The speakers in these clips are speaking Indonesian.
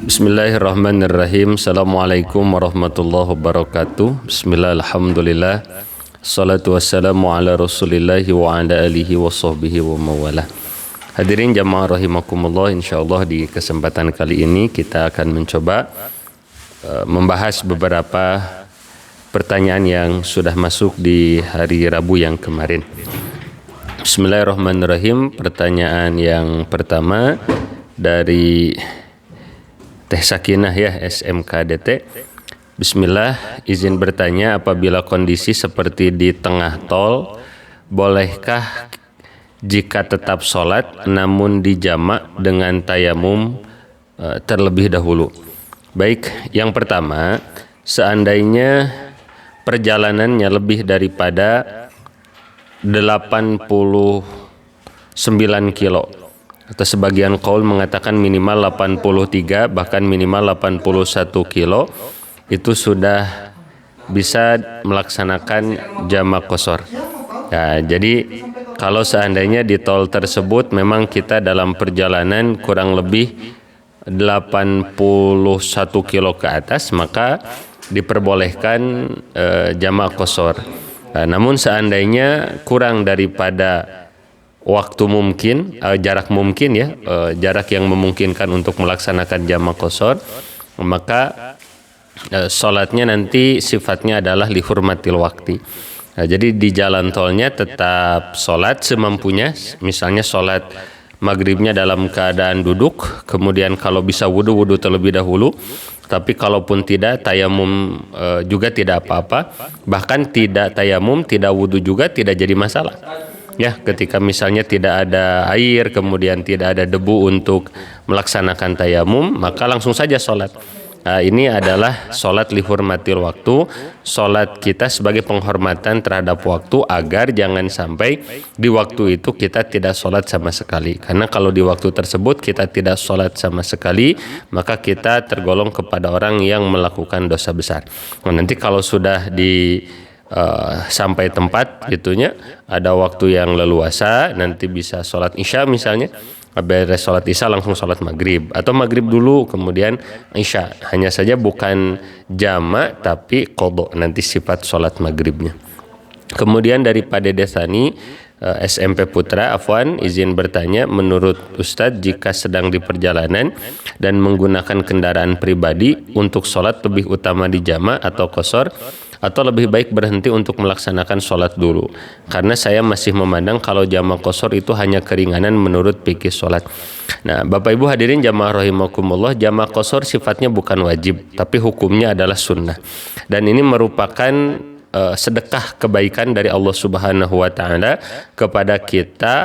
Bismillahirrahmanirrahim. Assalamualaikum warahmatullahi wabarakatuh. Bismillah, alhamdulillah. Salatu wassalamu ala rasulillahi wa ala alihi wa sahbihi wa mawalah. Hadirin jamaah rahimakumullah, insyaallah di kesempatan kali ini kita akan mencoba membahas beberapa pertanyaan yang sudah masuk di hari Rabu yang kemarin. Bismillahirrahmanirrahim. Pertanyaan yang pertama dari Teh Sakinah ya, SMKDT. Bismillah, izin bertanya, apabila kondisi seperti di tengah tol, bolehkah jika tetap sholat namun dijamak dengan tayamum terlebih dahulu? Baik, yang pertama, seandainya perjalanannya lebih daripada 89 kilo, atau sebagian qaul mengatakan minimal 83 bahkan minimal 81 kilo, itu sudah bisa melaksanakan jamak qashar. Nah, jadi kalau seandainya di tol tersebut memang kita dalam perjalanan kurang lebih 81 kilo ke atas, maka diperbolehkan jamak qashar. Nah, namun seandainya kurang daripada waktu mungkin, jarak mungkin ya, jarak yang memungkinkan untuk melaksanakan jamak qashar, maka sholatnya nanti sifatnya adalah lihurmatil wakti. Nah, jadi di jalan tolnya tetap sholat semampunya, misalnya sholat maghribnya dalam keadaan duduk, kemudian kalau bisa wudu terlebih dahulu, tapi kalaupun tidak tayamum juga tidak apa-apa, bahkan tidak tayamum, tidak wudu juga tidak jadi masalah. Ya, ketika misalnya tidak ada air, kemudian tidak ada debu untuk melaksanakan tayamum, maka langsung saja sholat. Nah, ini adalah sholat lihurmatil waktu, sholat kita sebagai penghormatan terhadap waktu, agar jangan sampai di waktu itu kita tidak sholat sama sekali. Karena kalau di waktu tersebut kita tidak sholat sama sekali, maka kita tergolong kepada orang yang melakukan dosa besar. Nah, nanti kalau sudah sampai tempat gitunya, ada waktu yang leluasa, nanti bisa sholat isya misalnya, beres sholat isya langsung sholat maghrib, atau maghrib dulu kemudian isya, hanya saja bukan jamak tapi qadha nanti sifat sholat maghribnya. Kemudian dari Pak Desani, SMP Putra, afwan, izin bertanya, menurut Ustadz, jika sedang di perjalanan dan menggunakan kendaraan pribadi untuk sholat, lebih utama di jamak atau qashar, atau lebih baik berhenti untuk melaksanakan sholat dulu? Karena saya masih memandang kalau jamak qashar itu hanya keringanan menurut fikih sholat. Nah, Bapak Ibu hadirin jamaah rahimakumullah, jamak qashar sifatnya bukan wajib, tapi hukumnya adalah sunnah. Dan ini merupakan sedekah kebaikan dari Allah Subhanahu wa taala kepada kita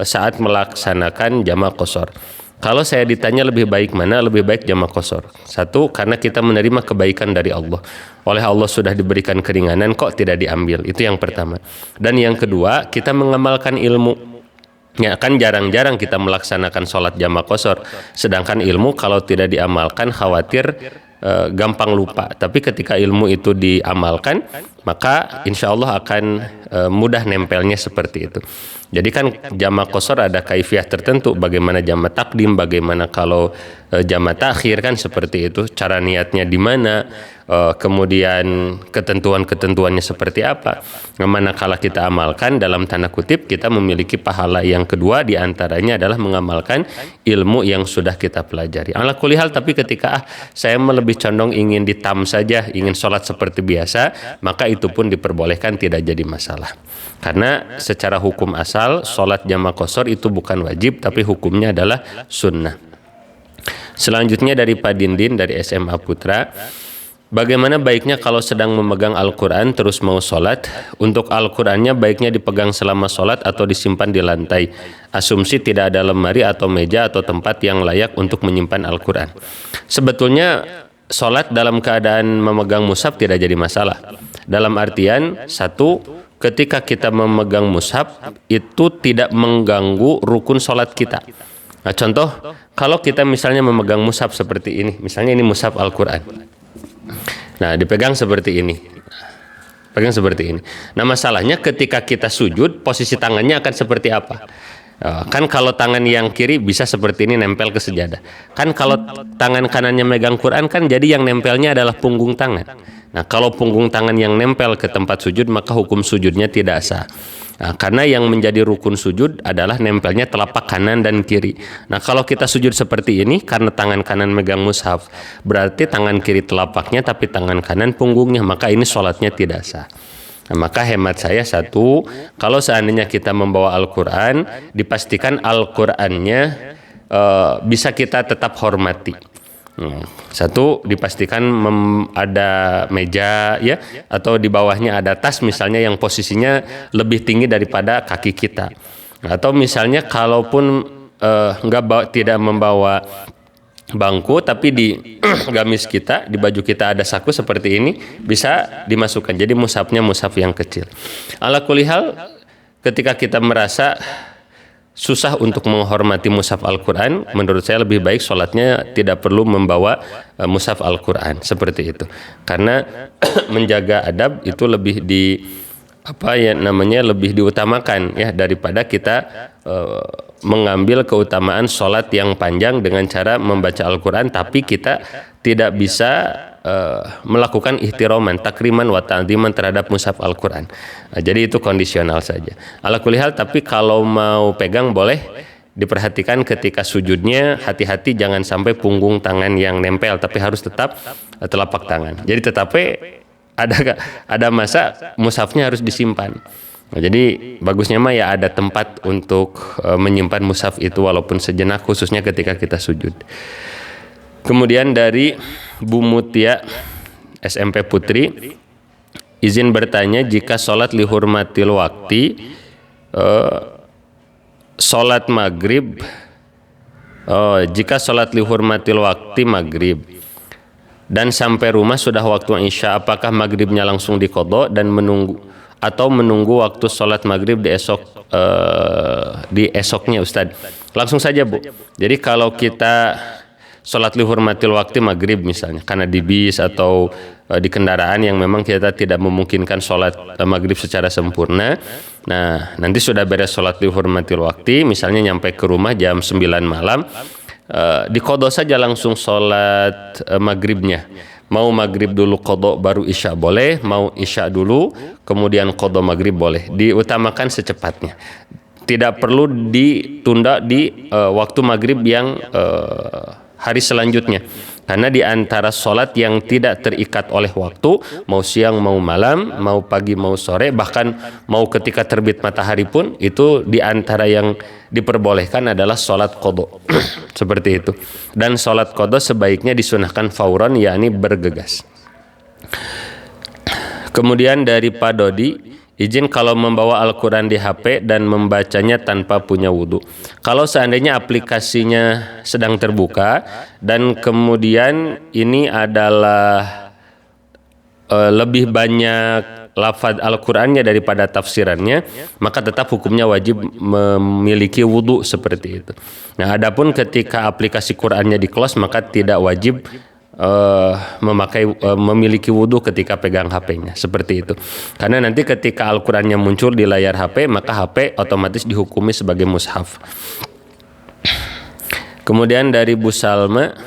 saat melaksanakan jamak qashar. Kalau saya ditanya lebih baik mana, lebih baik jamak qashar. Satu, karena kita menerima kebaikan dari Allah. Oleh Allah sudah diberikan keringanan, kok tidak diambil? Itu yang pertama. Dan yang kedua, kita mengamalkan ilmu. Ya, kan jarang-jarang kita melaksanakan sholat jamak qashar. Sedangkan ilmu kalau tidak diamalkan khawatir gampang lupa. Tapi ketika ilmu itu diamalkan, maka insya Allah akan mudah nempelnya seperti itu. Jadi kan jamak qashar ada kaifiah tertentu, bagaimana jamak takdim, bagaimana kalau jamak takhir, kan seperti itu. Cara niatnya di mana, kemudian ketentuan-ketentuannya seperti apa. Manakala kita amalkan, dalam tanda kutip kita memiliki pahala yang kedua, diantaranya adalah mengamalkan ilmu yang sudah kita pelajari. Ala kulli hal, tapi ketika saya lebih condong ingin ditam saja, ingin sholat seperti biasa, maka itu pun diperbolehkan, tidak jadi masalah. Karena secara hukum asal sholat jamak qashar itu bukan wajib, tapi hukumnya adalah sunnah. Selanjutnya dari Pak Dindin dari SMA Putra, bagaimana baiknya kalau sedang memegang Al-Quran terus mau sholat? Untuk Al-Qurannya baiknya dipegang selama sholat atau disimpan di lantai? Asumsi tidak ada lemari atau meja atau tempat yang layak untuk menyimpan Al-Quran. Sebetulnya sholat dalam keadaan memegang mushaf tidak jadi masalah. Dalam artian, satu, ketika kita memegang mushaf itu tidak mengganggu rukun sholat kita. Nah, contoh, kalau kita misalnya memegang mushaf seperti ini, misalnya ini mushaf Al-Quran. Nah, dipegang seperti ini. Pegang seperti ini. Nah, masalahnya ketika kita sujud, posisi tangannya akan seperti apa? Kan kalau tangan yang kiri bisa seperti ini nempel ke sejadah. Kan kalau tangan kanannya megang Quran kan jadi yang nempelnya adalah punggung tangan. Nah, kalau punggung tangan yang nempel ke tempat sujud maka hukum sujudnya tidak sah. Nah, karena yang menjadi rukun sujud adalah nempelnya telapak kanan dan kiri. Nah, kalau kita sujud seperti ini karena tangan kanan megang mushaf, berarti tangan kiri telapaknya tapi tangan kanan punggungnya, maka ini sholatnya tidak sah. Nah, maka hemat saya satu, kalau seandainya kita membawa Al-Quran, dipastikan Al-Qurannya bisa kita tetap hormati. Satu, dipastikan ada meja ya, atau di bawahnya ada tas misalnya yang posisinya lebih tinggi daripada kaki kita. Atau misalnya kalaupun tidak membawa bangku tapi di gamis kita, di baju kita ada saku seperti ini, bisa dimasukkan. Jadi mushafnya mushaf yang kecil. Ala kulli hal, ketika kita merasa susah untuk menghormati mushaf Al-Quran, menurut saya lebih baik sholatnya tidak perlu membawa mushaf Al-Quran seperti itu. Karena menjaga adab itu lebih lebih diutamakan ya daripada kita mengambil keutamaan sholat yang panjang dengan cara membaca Al-Quran tapi kita tidak bisa melakukan ihtiroman, takriman wa ta'ziman terhadap mushaf Al-Quran. Jadi itu kondisional saja. Ala kulli hal, tapi kalau mau pegang boleh diperhatikan ketika sujudnya, hati-hati jangan sampai punggung tangan yang nempel, tapi harus tetap telapak tangan. Jadi tetapi ada masa mushafnya harus disimpan. Nah, jadi bagusnya mah ya ada tempat untuk menyimpan mushaf itu walaupun sejenak, khususnya ketika kita sujud. Kemudian dari Bu Mutia SMP Putri, izin bertanya, jika sholat lihurmatil wakti, sholat maghrib, jika sholat lihurmatil wakti maghrib dan sampai rumah sudah waktu isya, apakah maghribnya langsung diqadha dan menunggu waktu sholat maghrib di esoknya Ustadz? Langsung saja Bu. Jadi kalau kita sholat lihurmatil waktu maghrib misalnya karena di bis atau di kendaraan yang memang kita tidak memungkinkan sholat maghrib secara sempurna, nah nanti sudah beres sholat lihurmatil waktu, misalnya nyampe ke rumah jam 9 malam, diqadha saja langsung sholat maghribnya. Mau maghrib dulu qadha baru isya boleh, mau isya dulu kemudian qadha maghrib boleh. Diutamakan secepatnya. Tidak perlu ditunda di waktu maghrib yang hari selanjutnya. Karena di antara sholat yang tidak terikat oleh waktu, mau siang mau malam, mau pagi mau sore, bahkan mau ketika terbit matahari pun, itu di antara yang diperbolehkan adalah sholat qadha. Seperti itu. Dan sholat qadha sebaiknya disunahkan fauran, yakni bergegas. Kemudian dari Pak Dodi, izin kalau membawa Al-Quran di HP dan membacanya tanpa punya wudhu. Kalau seandainya aplikasinya sedang terbuka dan kemudian ini adalah lebih banyak lafaz Al-Qurannya daripada tafsirannya, maka tetap hukumnya wajib memiliki wudhu seperti itu. Nah, adapun ketika aplikasi Qurannya di close, maka tidak wajib memiliki wudhu ketika pegang HP-nya seperti itu. Karena nanti ketika Al-Qurannya muncul di layar HP, maka HP otomatis dihukumi sebagai mushaf. Kemudian dari Bu Salma,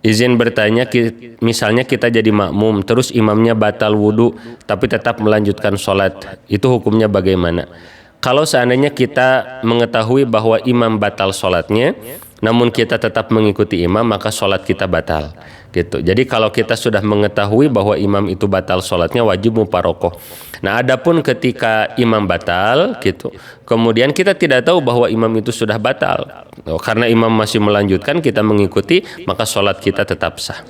izin bertanya, misalnya kita jadi makmum terus imamnya batal wudhu tapi tetap melanjutkan sholat, itu hukumnya bagaimana? Kalau seandainya kita mengetahui bahwa imam batal sholatnya, namun kita tetap mengikuti imam, maka sholat kita batal. Gitu. Jadi kalau kita sudah mengetahui bahwa imam itu batal sholatnya, wajib muparokoh. Nah, adapun ketika imam batal, gitu, kemudian kita tidak tahu bahwa imam itu sudah batal, karena imam masih melanjutkan, kita mengikuti, maka sholat kita tetap sah.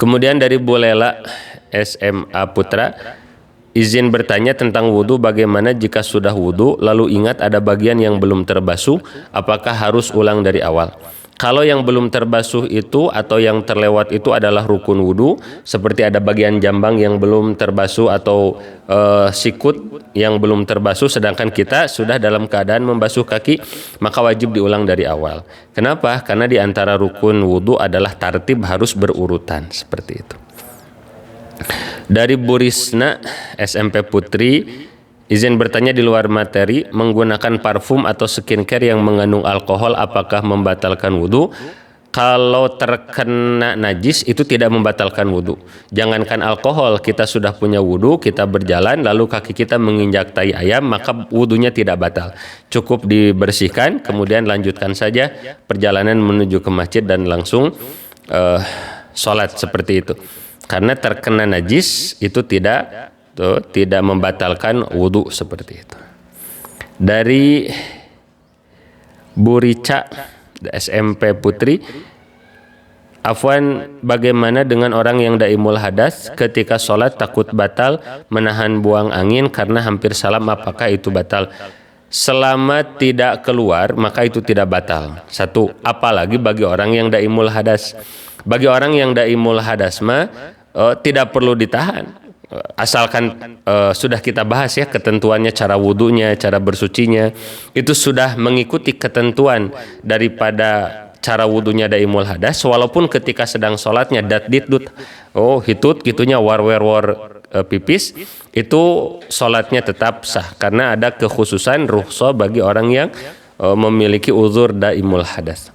Kemudian dari Bu Lela SMA Putra, izin bertanya tentang wudhu, bagaimana jika sudah wudhu lalu ingat ada bagian yang belum terbasuh, apakah harus ulang dari awal? Kalau yang belum terbasuh itu atau yang terlewat itu adalah rukun wudhu, seperti ada bagian jambang yang belum terbasuh atau sikut yang belum terbasuh sedangkan kita sudah dalam keadaan membasuh kaki, maka wajib diulang dari awal. Kenapa? Karena di antara rukun wudhu adalah tartib harus berurutan, seperti itu. Dari Bu Risna SMP Putri, Izin bertanya di luar materi, menggunakan parfum atau skincare yang mengandung alkohol apakah membatalkan wudhu? Kalau terkena najis itu tidak membatalkan wudhu. Jangankan alkohol, kita sudah punya wudhu, kita berjalan lalu kaki kita menginjak tai ayam, maka wudhunya tidak batal. Cukup dibersihkan, kemudian lanjutkan saja perjalanan menuju ke masjid dan langsung sholat seperti itu. Karena terkena najis itu tidak membatalkan wudhu seperti itu. Dari Bu Rica SMP Putri, afwan, bagaimana dengan orang yang daimul hadas ketika sholat takut batal menahan buang angin karena hampir salam, apakah itu batal? Selama tidak keluar maka itu tidak batal. Satu, apalagi bagi orang yang daimul hadas. Bagi orang yang daimul hadas mah tidak perlu ditahan. Asalkan sudah kita bahas ya ketentuannya, cara wudhunya, cara bersucinya, itu sudah mengikuti ketentuan daripada cara wudhunya daimul hadas, walaupun ketika sedang sholatnya dat-dit-dut, hitut gitunya, war pipis, itu sholatnya tetap sah karena ada kekhususan rukhsah bagi orang yang memiliki uzur daimul hadas.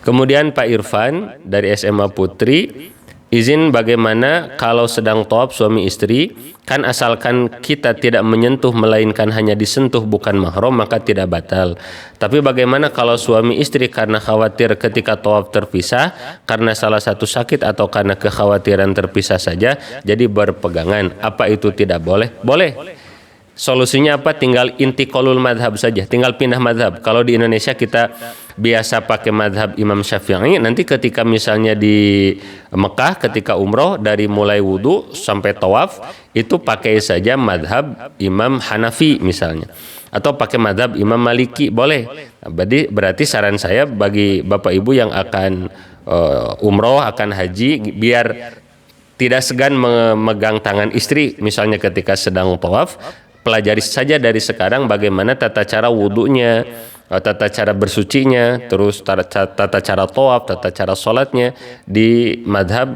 Kemudian Pak Irfan dari SMA Putri, izin bagaimana kalau sedang tawaf suami istri, kan asalkan kita tidak menyentuh melainkan hanya disentuh bukan mahram maka tidak batal. Tapi bagaimana kalau suami istri karena khawatir ketika tawaf terpisah karena salah satu sakit atau karena kekhawatiran terpisah saja jadi berpegangan, apa itu tidak boleh? Boleh. Solusinya apa? Tinggal intiqalul madhab saja, tinggal pindah madhab. Kalau di Indonesia kita biasa pakai madhab Imam Syafi'i, nanti ketika misalnya di Mekah ketika umroh dari mulai wudhu sampai tawaf itu pakai saja madhab Imam Hanafi misalnya, atau pakai madhab Imam Maliki, boleh. Berarti saran saya bagi bapak ibu yang akan umroh, akan haji, biar tidak segan memegang tangan istri misalnya ketika sedang tawaf, pelajari saja dari sekarang bagaimana tata cara wudhunya, tata cara bersucinya, terus tata cara tawaf, tata cara sholatnya di madhab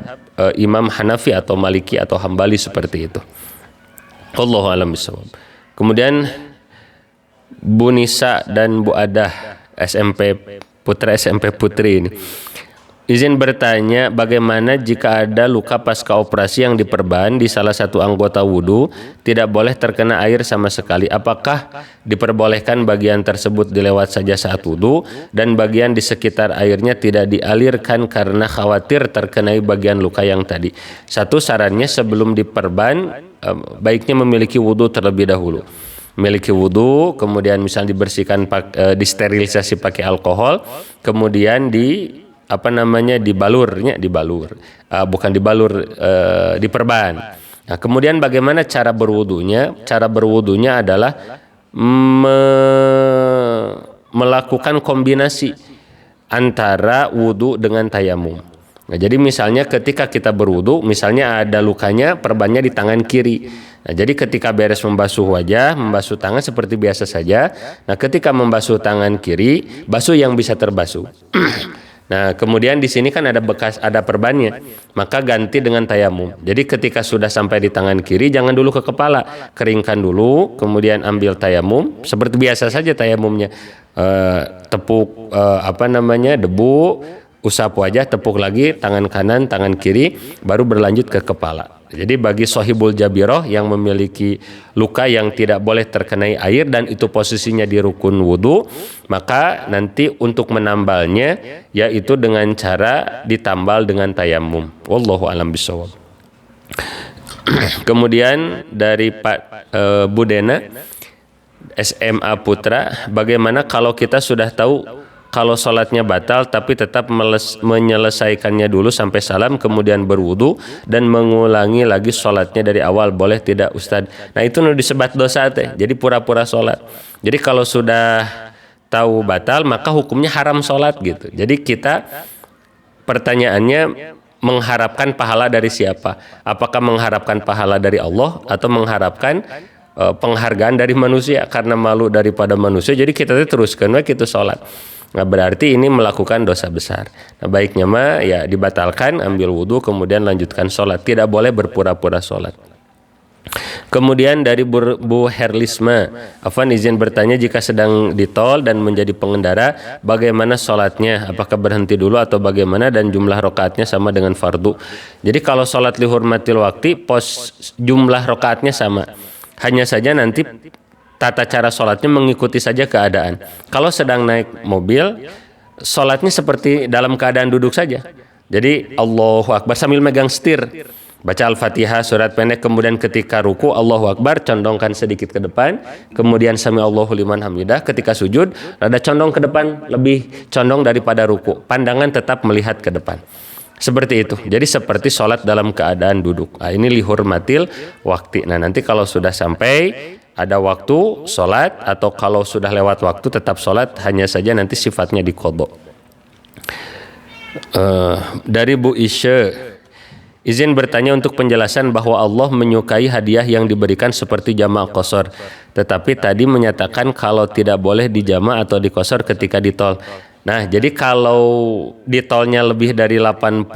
Imam Hanafi atau Maliki atau Hambali seperti itu. Wallahu a'lam bishawab. Kemudian Bu Nisa dan Bu Adah SMP Putri ini, izin bertanya, bagaimana jika ada luka pasca operasi yang diperban di salah satu anggota wudhu tidak boleh terkena air sama sekali, apakah diperbolehkan bagian tersebut dilewat saja saat wudhu dan bagian di sekitar airnya tidak dialirkan karena khawatir terkenai bagian luka yang tadi? Satu, sarannya sebelum diperban baiknya memiliki wudhu terlebih dahulu. Memiliki wudhu, kemudian misalnya dibersihkan, disterilisasi pakai alkohol, kemudian diperban. Nah, kemudian bagaimana cara berwudunya? Cara berwudunya adalah melakukan kombinasi antara wudu dengan tayamum. Nah, jadi misalnya ketika kita berwudu, misalnya ada lukanya, perbannya di tangan kiri. Nah, jadi ketika beres membasuh wajah, membasuh tangan seperti biasa saja. Nah, ketika membasuh tangan kiri, basuh yang bisa terbasuh. Nah, kemudian di sini kan ada bekas, ada perbannya, maka ganti dengan tayamum. Jadi ketika sudah sampai di tangan kiri, jangan dulu ke kepala, keringkan dulu, kemudian ambil tayamum seperti biasa saja tayamumnya. Tepuk debu, usap wajah, tepuk lagi tangan kanan, tangan kiri, baru berlanjut ke kepala. Jadi bagi sohibul jabiroh yang memiliki luka yang tidak boleh terkenai air dan itu posisinya di rukun wudhu, maka nanti untuk menambalnya yaitu dengan cara ditambal dengan tayamum. Wallahu a'lam bishawab. Kemudian dari Pak Budena SMA Putra, bagaimana kalau kita sudah tahu kalau sholatnya batal tapi tetap menyelesaikannya dulu sampai salam kemudian berwudu dan mengulangi lagi sholatnya dari awal, boleh tidak Ustadz? Nah, itu disebat dosa teh, jadi pura-pura sholat. Jadi kalau sudah tahu batal maka hukumnya haram sholat gitu. Jadi kita pertanyaannya mengharapkan pahala dari siapa? Apakah mengharapkan pahala dari Allah atau mengharapkan penghargaan dari manusia? Karena malu daripada manusia jadi kita teruskan kita sholat. Nah, berarti ini melakukan dosa besar. Nah, baiknya mah ya dibatalkan, ambil wudhu kemudian lanjutkan sholat. Tidak boleh berpura-pura sholat. Kemudian dari Bu Herlisma, Afwan izin bertanya, jika sedang di tol dan menjadi pengendara, bagaimana sholatnya? Apakah berhenti dulu atau bagaimana, dan jumlah rakaatnya sama dengan fardu? Jadi kalau sholat lihurmatil wakti, jumlah rakaatnya sama. Hanya saja nanti tata cara sholatnya mengikuti saja keadaan. Kalau sedang naik mobil, sholatnya seperti dalam keadaan duduk saja. Jadi Allahu Akbar sambil megang setir. Baca Al-Fatihah surat pendek, kemudian ketika ruku Allahu Akbar condongkan sedikit ke depan, kemudian sami Allahu liman hamidah, ketika sujud rada condong ke depan, lebih condong daripada ruku, pandangan tetap melihat ke depan. Seperti itu. Jadi seperti sholat dalam keadaan duduk. Nah, ini lihurmatil waktu. Nah, nanti kalau sudah sampai ada waktu sholat, atau kalau sudah lewat waktu tetap sholat, hanya saja nanti sifatnya diqadha. Dari Bu Isya, izin bertanya untuk penjelasan bahwa Allah menyukai hadiah yang diberikan seperti jamak qashar. Tetapi tadi menyatakan kalau tidak boleh dijamak atau diqashar ketika di tol. Nah, jadi kalau di tolnya lebih dari 81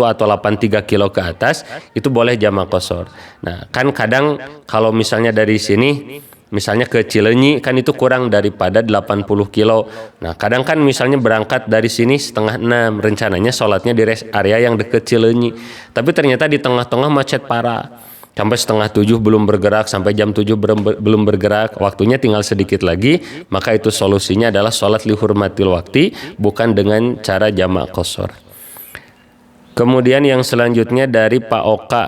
atau 83 kilo ke atas, itu boleh jamak qashar. Nah, kan kadang kalau misalnya dari sini, misalnya ke Cileunyi, kan itu kurang daripada 80 kilo. Nah, kadang kan misalnya berangkat dari sini 5:30, rencananya sholatnya di rest area yang dekat Cileunyi. Tapi ternyata di tengah-tengah macet parah. Sampai 6:30 belum bergerak, sampai jam 7 belum bergerak, waktunya tinggal sedikit lagi, maka itu solusinya adalah sholat lihurmatil wakti, bukan dengan cara jamak qashar. Kemudian yang selanjutnya dari Pak Oka.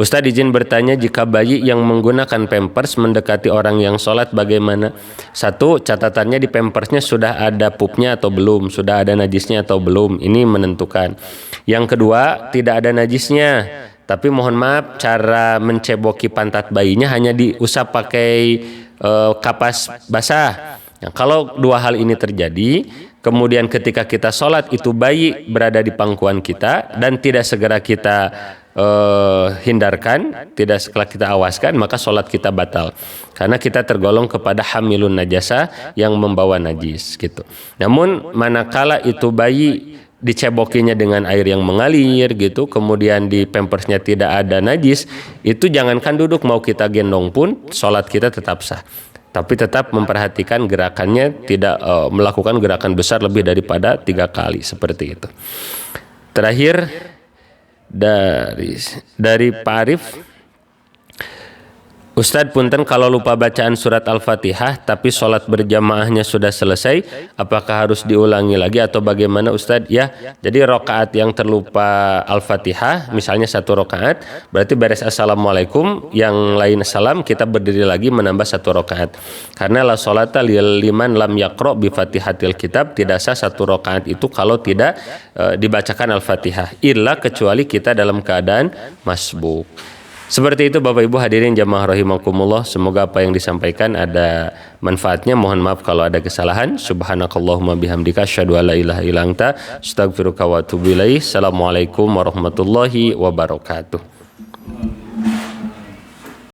Ustadz izin bertanya, jika bayi yang menggunakan pampers mendekati orang yang sholat bagaimana? Satu, catatannya di pampersnya sudah ada pupnya atau belum, sudah ada najisnya atau belum, ini menentukan. Yang kedua, tidak ada najisnya, tapi mohon maaf, cara menceboki pantat bayinya hanya diusap pakai kapas basah. Nah, kalau dua hal ini terjadi, kemudian ketika kita sholat itu bayi berada di pangkuan kita dan tidak segera kita hindarkan, tidak setelah kita awaskan, maka sholat kita batal karena kita tergolong kepada hamilun najasa, yang membawa najis gitu. Namun manakala itu bayi dicebokinya dengan air yang mengalir gitu, kemudian di pampersnya tidak ada najis, itu jangankan duduk, mau kita gendong pun sholat kita tetap sah. Tapi tetap memperhatikan gerakannya, tidak melakukan gerakan besar lebih daripada 3 kali seperti itu. Terakhir dari Pak Arif, Ustadz punten kalau lupa bacaan surat Al-Fatihah tapi sholat berjamaahnya sudah selesai, apakah harus diulangi lagi atau bagaimana Ustadz? Ya, jadi rakaat yang terlupa Al-Fatihah, misalnya 1 rakaat, berarti beres Assalamualaikum, yang lain salam, kita berdiri lagi menambah 1 rakaat. Karena la sholata liman lam yaqra bi fatihatil kitab, tidak sah 1 rakaat itu kalau tidak dibacakan Al-Fatihah, illa kecuali kita dalam keadaan masbuk. Seperti itu Bapak Ibu hadirin jamaah rahimakumullah, semoga apa yang disampaikan ada manfaatnya. Mohon maaf kalau ada kesalahan. Subhanakallahumma bihamdika asyhadu an la ilaha illa anta astaghfiruka wa atubu ilaik. Assalamualaikum warahmatullahi wabarakatuh.